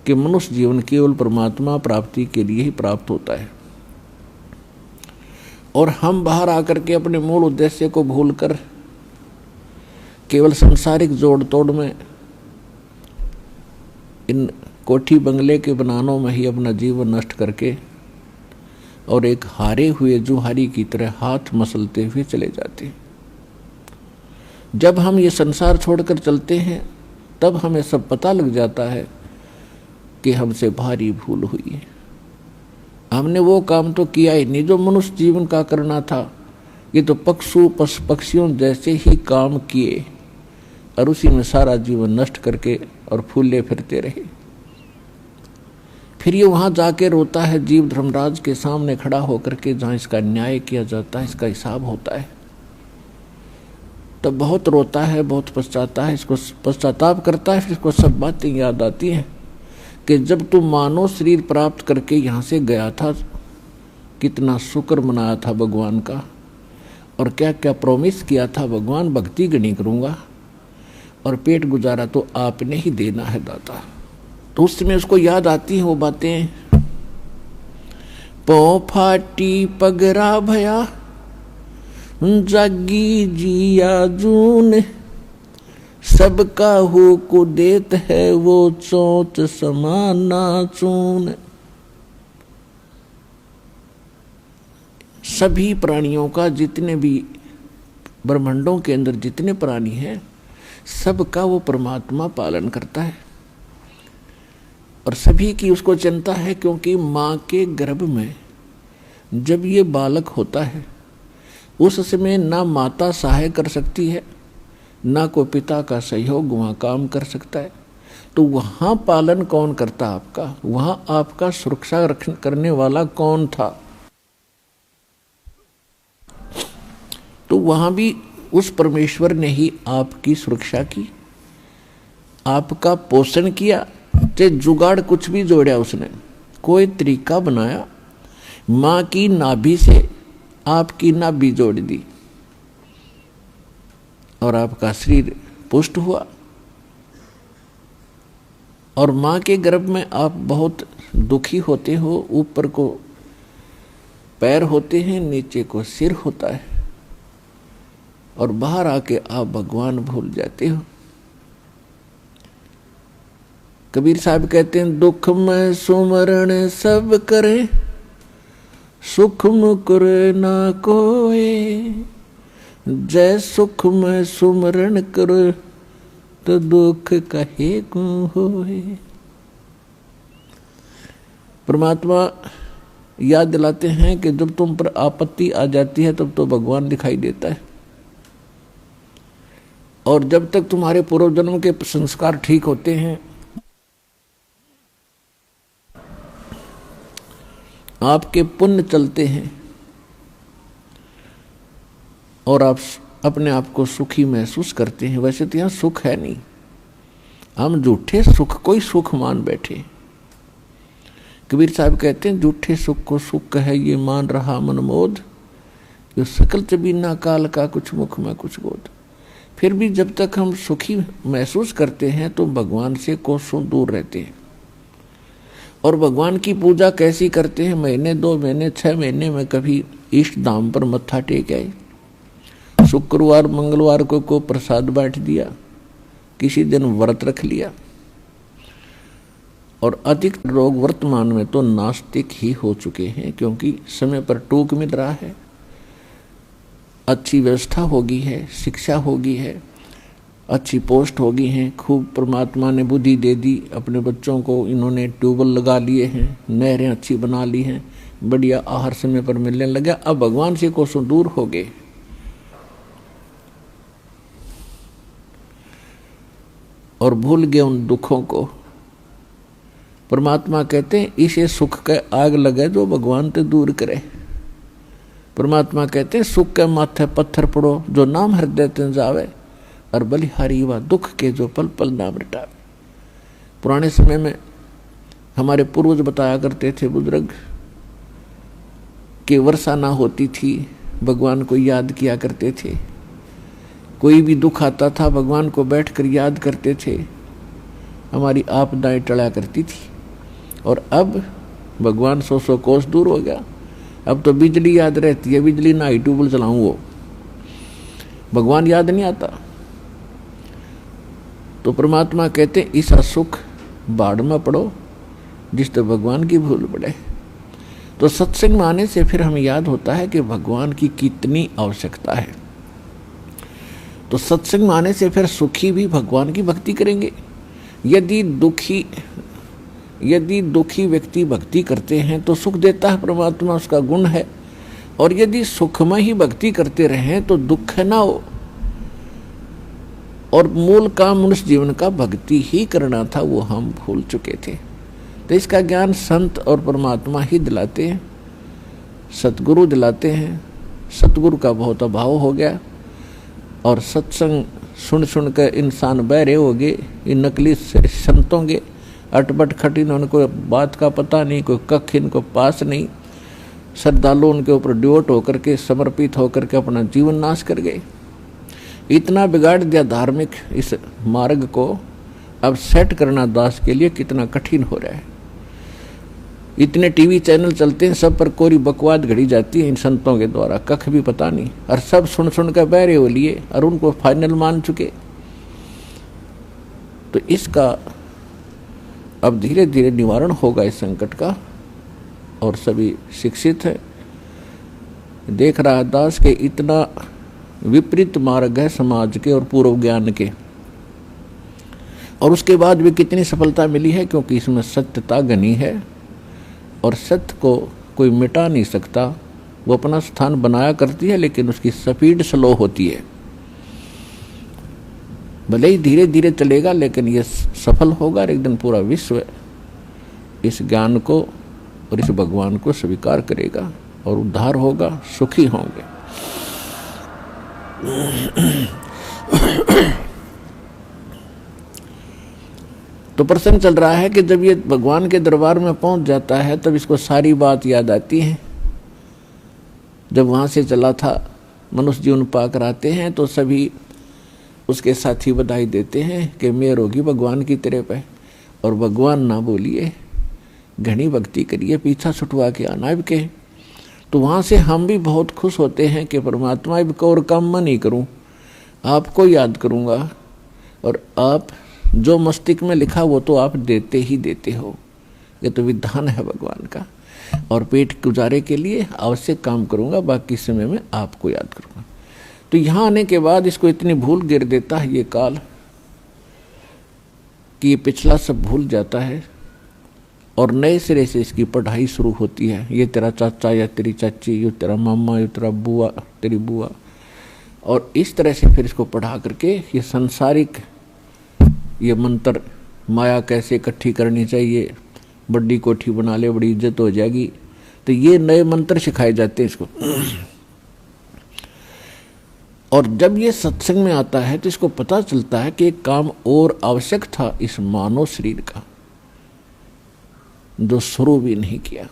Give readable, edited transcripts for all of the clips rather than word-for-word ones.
कि मनुष्य जीवन केवल परमात्मा प्राप्ति के लिए ही प्राप्त होता है, और हम बाहर आकर के अपने मूल उद्देश्य को भूलकर केवल सांसारिक जोड़ तोड़ में, इन कोठी बंगले के बनानों में ही अपना जीवन नष्ट करके और एक हारे हुए जुहारी की तरह हाथ मसलते हुए चले जाते हैं। जब हम ये संसार छोड़कर चलते हैं तब हमें सब पता लग जाता है कि हमसे भारी भूल हुई है। हमने वो काम तो किया ही नहीं जो मनुष्य जीवन का करना था। ये तो पक्षियों जैसे ही काम किए और उसी में सारा जीवन नष्ट करके और फूले फिरते रहे। फिर ये वहां जाके रोता है जीव धर्मराज के सामने खड़ा होकर के, जहां इसका न्याय किया जाता है, इसका हिसाब होता है। तब बहुत रोता है, बहुत पछताता है, इसको पश्चाताप करता है। फिर इसको सब बातें याद आती हैं कि जब तू मानव शरीर प्राप्त करके यहाँ से गया था, कितना शुक्र मनाया था भगवान का, और क्या क्या प्रॉमिस किया था, भगवान भक्ति गणी करूँगा और पेट गुजारा तो आपने ही देना है दाता। तो उस समय उसको याद आती हैं वो बातें। पौ फाटी पगरा भया जागी जिया जून, सबका हो को देत है वो चोट समाना चून। सभी प्राणियों का, जितने भी ब्रह्मांडों के अंदर जितने प्राणी हैं, सबका वो परमात्मा पालन करता है और सभी की उसको चिंता है। क्योंकि माँ के गर्भ में जब ये बालक होता है उस समय ना माता सहाय कर सकती है, ना कोई पिता का सहयोग वहाँ काम कर सकता है। तो वहाँ पालन कौन करता आपका? वहाँ आपका सुरक्षा करने वाला कौन था? तो वहाँ भी उस परमेश्वर ने ही आपकी सुरक्षा की, आपका पोषण किया। चाहे जुगाड़ कुछ भी जोड़ा उसने, कोई तरीका बनाया, माँ की नाभि से आपकी नाभि जोड़ दी और आपका शरीर पुष्ट हुआ। और माँ के गर्भ में आप बहुत दुखी होते हो, ऊपर को पैर होते हैं, नीचे को सिर होता है, और बाहर आके आप भगवान भूल जाते हो। कबीर साहब कहते हैं, दुख में सुमरण सब करे, सुख मुकर ना कोई, जय सुख में सुमरण करो तो दुख कहे को होए। परमात्मा याद दिलाते हैं कि जब तुम पर आपत्ति आ जाती है तब तो भगवान दिखाई देता है, और जब तक तुम्हारे पूर्व जन्म के संस्कार ठीक होते हैं, आपके पुण्य चलते हैं और आप अपने आप को सुखी महसूस करते हैं। वैसे तो यहाँ सुख है नहीं, हम झूठे सुख को ही सुख मान बैठे। कबीर साहब कहते हैं, झूठे सुख को सुख है ये मान रहा मन मोद, जो सकल चबीना काल का कुछ मुख में कुछ गोद। फिर भी जब तक हम सुखी महसूस करते हैं तो भगवान से कोसों दूर रहते हैं। और भगवान की पूजा कैसी करते हैं? महीने 2 महीने 6 महीने में कभी इष्ट धाम पर मत्था टेक आए, शुक्रवार मंगलवार को प्रसाद बांट दिया, किसी दिन व्रत रख लिया। और अधिक लोग वर्तमान में तो नास्तिक ही हो चुके हैं, क्योंकि समय पर टूक मिल रहा है, अच्छी व्यवस्था होगी है, शिक्षा होगी है, अच्छी पोस्ट होगी हैं, खूब परमात्मा ने बुद्धि दे दी, अपने बच्चों को इन्होंने ट्यूबवेल लगा लिए हैं, नहरें अच्छी बना ली हैं, बढ़िया आहार समय पर मिलने लगा। अब भगवान से कोसों दूर हो गए और भूल गए उन दुखों को। परमात्मा कहते हैं, इसे सुख के आग लगे जो भगवान ते दूर करे। परमात्मा कहते हैं, सुख के माथे पत्थर पड़ो जो नाम हृदय ते जावे, और बलिहारी व दुख के जो पल पल नाम रटावे। पुराने समय में हमारे पूर्वज बताया करते थे बुजुर्ग कि वर्षा ना होती थी, भगवान को याद किया करते थे। कोई भी दुख आता था भगवान को बैठकर याद करते थे, हमारी आपदाएं टला करती थी। और अब भगवान 100 कोस दूर हो गया। अब तो बिजली याद रहती है, बिजली ना ही ट्यूबवेल चलाऊं, वो भगवान याद नहीं आता। तो परमात्मा कहते इस असुख बाढ़ में पड़ो जिस तो भगवान की भूल पड़े। तो सत्संग में आने से फिर हमें याद होता है कि भगवान की कितनी आवश्यकता है। तो सत्संग में आने से फिर सुखी भी भगवान की भक्ति करेंगे। यदि दुखी व्यक्ति भक्ति करते हैं तो सुख देता है परमात्मा, उसका गुण है। और यदि सुखमय ही भक्ति करते रहें तो दुख ना हो। और मूल काम मनुष्य जीवन का भक्ति ही करना था, वो हम भूल चुके थे। तो इसका ज्ञान संत और परमात्मा ही दिलाते हैं, सतगुरु दिलाते हैं। सतगुरु का बहुत अभाव हो गया और सत्संग सुन सुन कर इंसान बहरे हो गए। इन नकली संतों के अटपट खटिन, उनको बात का पता नहीं, कोई कख इनको पास नहीं। श्रद्धालु उनके ऊपर डिवोट होकर के, समर्पित होकर के अपना जीवन नाश कर गए। इतना बिगाड़ दिया धार्मिक इस मार्ग को। अब सेट करना दास के लिए कितना कठिन हो रहा है। इतने टीवी चैनल चलते हैं, सब पर कोरी बकवाद घड़ी जाती है इन संतों के द्वारा, कख भी पता नहीं। और सब सुन सुन कर बहरे हो लिए और उनको फाइनल मान चुके। तो इसका अब धीरे धीरे निवारण होगा इस संकट का। और सभी शिक्षित है, देख रहा है दास के इतना विपरीत मार्ग है समाज के और पूर्व ज्ञान के, और उसके बाद भी कितनी सफलता मिली है, क्योंकि इसमें सत्यता घनी है और सत्य को कोई मिटा नहीं सकता। वो अपना स्थान बनाया करती है लेकिन उसकी स्पीड स्लो होती है। भले ही धीरे धीरे चलेगा लेकिन ये सफल होगा और एक दिन पूरा विश्व इस ज्ञान को और इस भगवान को स्वीकार करेगा और उद्धार होगा, सुखी होंगे। तो प्रसंग चल रहा है कि जब ये भगवान के दरबार में पहुंच जाता है तब इसको सारी बात याद आती है। जब वहां से चला था, मनुष्य जीवन पाकर आते हैं तो सभी उसके साथी बधाई देते हैं कि मेहर होगी भगवान की तेरे पे। और भगवान ना बोलिए, घनी भक्ति करिए, पीछा छुटवा के आना अब के। तो वहाँ से हम भी बहुत खुश होते हैं कि परमात्मा अब को और काम मैं नहीं करूँ, आपको याद करूँगा। और आप जो मस्तिष्क में लिखा वो तो आप देते ही देते हो। ये तो विधान है भगवान का। और पेट गुजारे के लिए आवश्यक काम करूँगा, बाकी समय में आपको याद करूँगा। तो यहाँ आने के बाद इसको इतनी भूल गिर देता है ये काल कि ये पिछला सब भूल जाता है और नए सिरे से इसकी पढ़ाई शुरू होती है। ये तेरा चाचा या तेरी चाची, ये तेरा मामा, ये तेरा बुआ, तेरी बुआ। और इस तरह से फिर इसको पढ़ा करके ये सांसारिक ये मंत्र, माया कैसे इकट्ठी करनी चाहिए, बड़ी कोठी बना ले बड़ी इज्जत हो जाएगी, तो ये नए मंत्र सिखाए जाते हैं इसको। और जब ये सत्संग में आता है तो इसको पता चलता है कि एक काम और आवश्यक था इस मानव शरीर का, जो शुरू भी नहीं किया।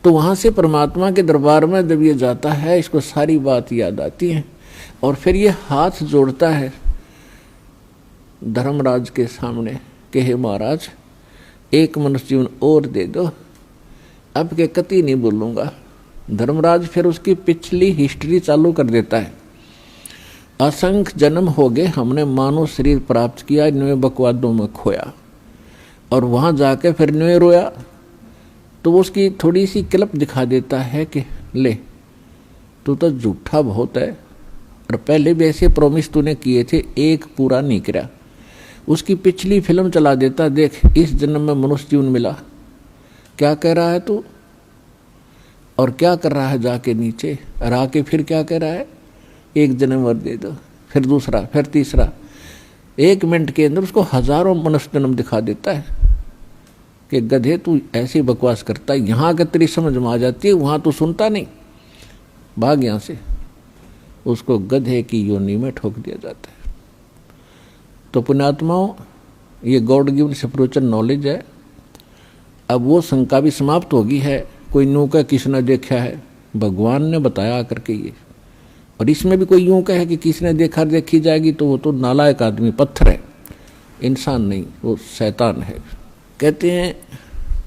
तो वहां से परमात्मा के दरबार में जब ये जाता है, इसको सारी बात याद आती है। और फिर ये हाथ जोड़ता है धर्मराज के सामने कि हे महाराज, एक मनुष्य जीवन और दे दो, अब के कति नहीं बोलूंगा। धर्मराज फिर उसकी पिछली हिस्ट्री चालू कर देता है। असंख्य जन्म हो गए, हमने मानव शरीर प्राप्त किया, नए बकवादों में खोया, और वहां जाके फिर नए रोया। तो वो उसकी थोड़ी सी क्लिप दिखा देता है कि ले, तू तो झूठा बहुत है, और पहले भी ऐसे प्रॉमिस तूने किए थे, एक पूरा नहीं किया। उसकी पिछली फिल्म चला देता, देख इस जन्म में मनुष्य जीवन मिला, क्या कह रहा है तू और क्या कर रहा है जाके नीचे, और आके फिर क्या कह रहा है, एक जन्म और दे दो, फिर दूसरा, फिर तीसरा। 1 मिनट के अंदर उसको हजारों मनुष्य जन्म दिखा देता है कि गधे तू ऐसी बकवास करता है। यहाँ आकर तेरी समझ में आ जाती है, वहाँ तू सुनता नहीं, भाग यहाँ से। उसको गधे की योनि में ठोक दिया जाता है। तो पुण्यात्माओं, ये गॉड गिवन स्पिरिचुअल नॉलेज है। अब वो शंका भी समाप्त होगी है, कोई यूं का किसने देखा है, भगवान ने बताया करके ये। और इसमें भी कोई यूं कहे कि किसने देखा देखी जाएगी, तो वो तो नालायक आदमी, पत्थर है, इंसान नहीं, वो शैतान है। कहते हैं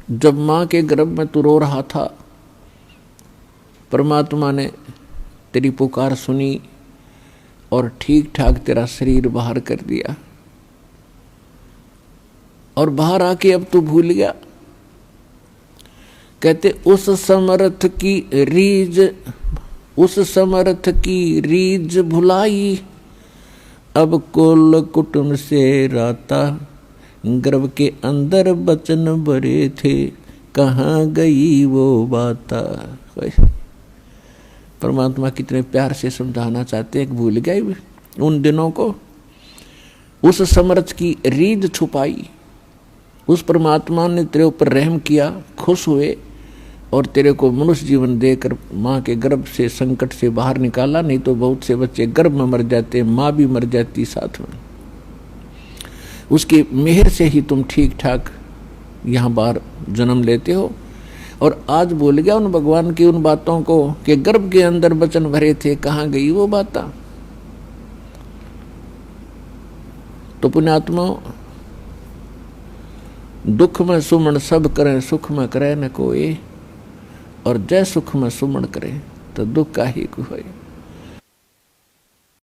जब मां के गर्भ में तू रो रहा था, परमात्मा ने तेरी पुकार सुनी और ठीक ठाक तेरा शरीर बाहर कर दिया, और बाहर आके अब तू भूल गया। कहते उस समर्थ की रीज भुलाई, अब कुल कुटुंब से राता, गर्भ के अंदर बचन भरे थे, कहाँ गई वो बाता। परमात्मा कितने प्यार से समझाना चाहते हैं, भूल गए उन दिनों को। उस समर्थ की रीझ छुपाई, उस परमात्मा ने तेरे ऊपर रहम किया, खुश हुए और तेरे को मनुष्य जीवन देकर माँ के गर्भ से संकट से बाहर निकाला। नहीं तो बहुत से बच्चे गर्भ में मर जाते, माँ भी मर जाती साथ में। उसकी मेहर से ही तुम ठीक ठाक यहाँ बाहर जन्म लेते हो। और आज भूल गया उन भगवान की उन बातों को कि गर्भ के अंदर बचन भरे थे, कहाँ गई वो बात। तो पुण्यात्मा, दुख में सुमन सब करें, सुख में करे न कोई, और जय सुख में सुमन करे तो दुख का ही कोई।